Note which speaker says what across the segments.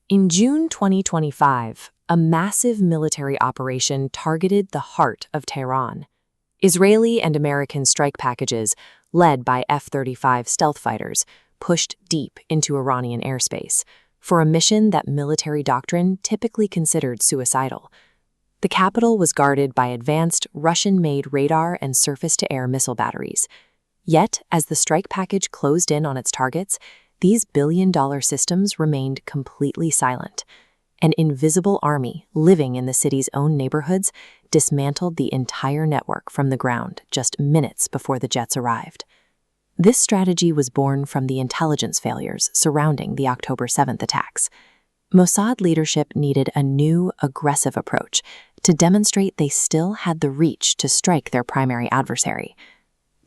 Speaker 1: In June 2025, a massive military operation targeted the heart of Tehran. Israeli and American strike packages, led by F-35 stealth fighters, pushed deep into Iranian airspace for a mission that military doctrine typically considered suicidal. The capital was guarded by advanced Russian-made radar and surface-to-air missile batteries. Yet, as the strike package closed in on its targets, these billion-dollar systems remained completely silent. An invisible army living in the city's own neighborhoods dismantled the entire network from the ground just minutes before the jets arrived. This strategy was born from the intelligence failures surrounding the October 7th attacks. Mossad leadership needed a new, aggressive approach to demonstrate they still had the reach to strike their primary adversary.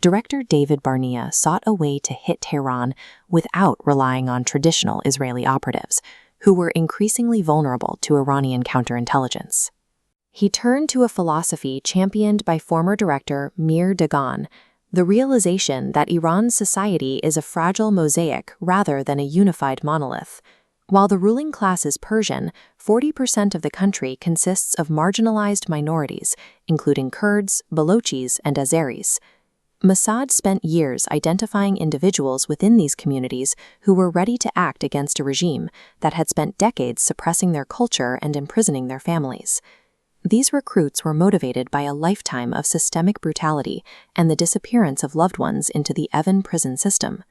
Speaker 1: Director David Barnea sought a way to hit Tehran without relying on traditional Israeli operatives, who were increasingly vulnerable to Iranian counterintelligence. He turned to a philosophy championed by former director Mir Dagan, the realization that Iran's society is a fragile mosaic rather than a unified monolith. While the ruling class is Persian, 40% of the country consists of marginalized minorities, including Kurds, Balochis, and Azeris. Mossad spent years identifying individuals within these communities who were ready to act against a regime that had spent decades suppressing their culture and imprisoning their families. These recruits were motivated by a lifetime of systemic brutality and the disappearance of loved ones into the Evin prison system.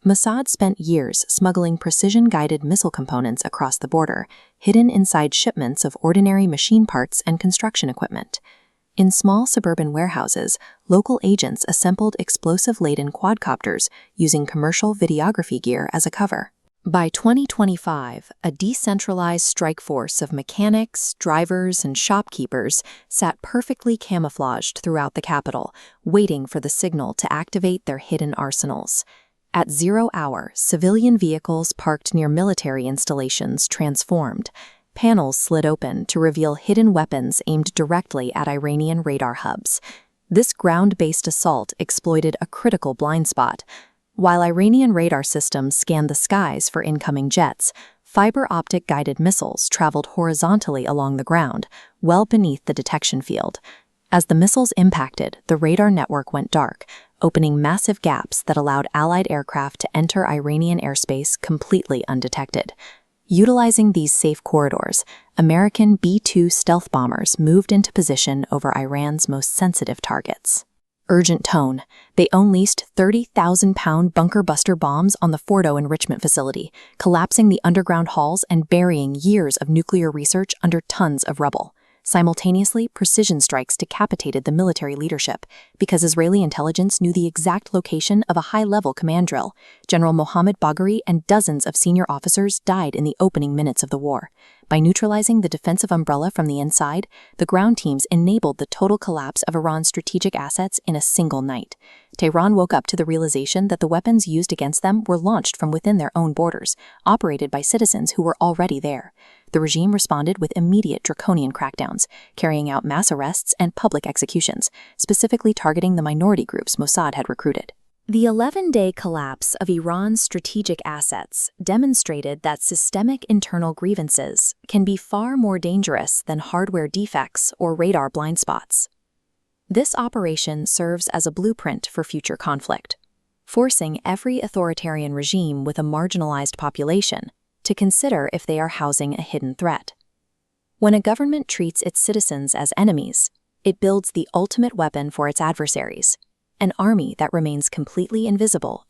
Speaker 1: Mossad spent years smuggling precision-guided missile components across the border, hidden inside shipments of ordinary machine parts and construction equipment. In small suburban warehouses, local agents assembled explosive-laden quadcopters using commercial videography gear as a cover. By 2025, a decentralized strike force of mechanics, drivers, and shopkeepers sat perfectly camouflaged throughout the capital, waiting for the signal to activate their hidden arsenals. At 0 hour, civilian vehicles parked near military installations transformed. Panels slid open to reveal hidden weapons aimed directly at Iranian radar hubs. This ground-based assault exploited a critical blind spot. While Iranian radar systems scanned the skies for incoming jets, fiber-optic guided missiles traveled horizontally along the ground, well beneath the detection field. As the missiles impacted, the radar network went dark, opening massive gaps that allowed Allied aircraft to enter Iranian airspace completely undetected. Utilizing these safe corridors, American B-2 stealth bombers moved into position over Iran's most sensitive targets. Urgent tone. They unleashed 30,000-pound bunker-buster bombs on the Fordo enrichment facility, collapsing the underground halls and burying years of nuclear research under tons of rubble. Simultaneously, precision strikes decapitated the military leadership because Israeli intelligence knew the exact location of a high-level command drill. General Mohammad Bagheri and dozens of senior officers died in the opening minutes of the war. By neutralizing the defensive umbrella from the inside, the ground teams enabled the total collapse of Iran's strategic assets in a single night. Tehran woke up to the realization that the weapons used against them were launched from within their own borders, operated by citizens who were already there. The regime responded with immediate draconian crackdowns, carrying out mass arrests and public executions, specifically targeting the minority groups Mossad had recruited. The 11-day collapse of Iran's strategic assets demonstrated that systemic internal grievances can be far more dangerous than hardware defects or radar blind spots. This operation serves as a blueprint for future conflict, forcing every authoritarian regime with a marginalized population to consider if they are housing a hidden threat. When a government treats its citizens as enemies, it builds the ultimate weapon for its adversaries, an army that remains completely invisible